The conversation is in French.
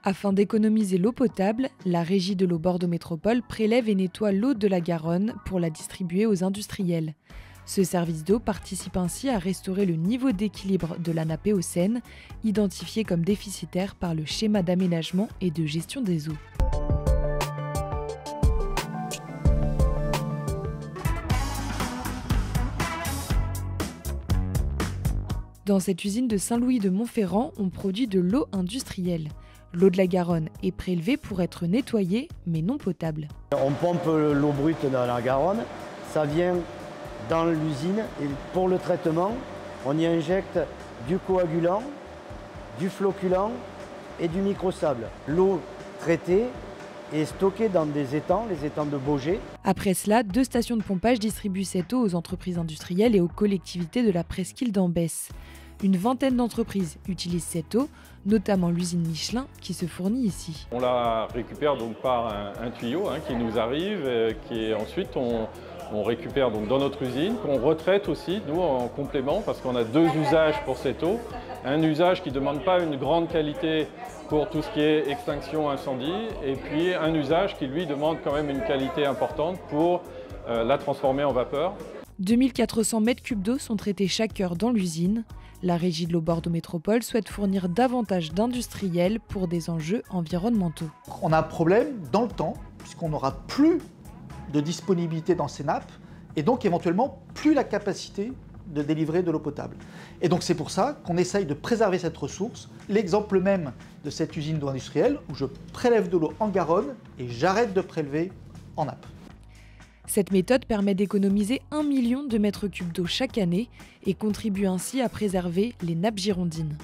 Afin d'économiser l'eau potable, la Régie de l'eau Bordeaux Métropole prélève et nettoie l'eau de la Garonne pour la distribuer aux industriels. Ce service d'eau participe ainsi à restaurer le niveau d'équilibre de la nappe éocène, identifié comme déficitaire par le schéma d'aménagement et de gestion des eaux. Dans cette usine de Saint-Louis-de-Montferrand, on produit de l'eau industrielle. L'eau de la Garonne est prélevée pour être nettoyée, mais non potable. On pompe l'eau brute dans la Garonne, ça vient dans l'usine et pour le traitement, on y injecte du coagulant, du floculant et du microsable. L'eau traitée est stockée dans des étangs, les étangs de Baugé. Après cela, 2 stations de pompage distribuent cette eau aux entreprises industrielles et aux collectivités de la presqu'île d'Ambès. Une vingtaine d'entreprises utilisent cette eau, notamment l'usine Michelin qui se fournit ici. On la récupère donc par un tuyau qui nous arrive, qui ensuite on récupère donc dans notre usine, qu'on retraite aussi, nous, en complément, parce qu'on a 2 usages pour cette eau. Un usage qui ne demande pas une grande qualité pour tout ce qui est extinction incendie, et puis un usage qui, lui, demande quand même une qualité importante pour la transformer en vapeur. 2400 m3 d'eau sont traités chaque heure dans l'usine. La Régie de l'eau Bordeaux Métropole souhaite fournir davantage d'industriels pour des enjeux environnementaux. On a un problème dans le temps, puisqu'on n'aura plus de disponibilité dans ces nappes, et donc éventuellement plus la capacité de délivrer de l'eau potable. Et donc c'est pour ça qu'on essaye de préserver cette ressource. L'exemple même de cette usine d'eau industrielle, où je prélève de l'eau en Garonne et j'arrête de prélever en nappe. Cette méthode permet d'économiser 1 million de mètres cubes d'eau chaque année et contribue ainsi à préserver les nappes girondines.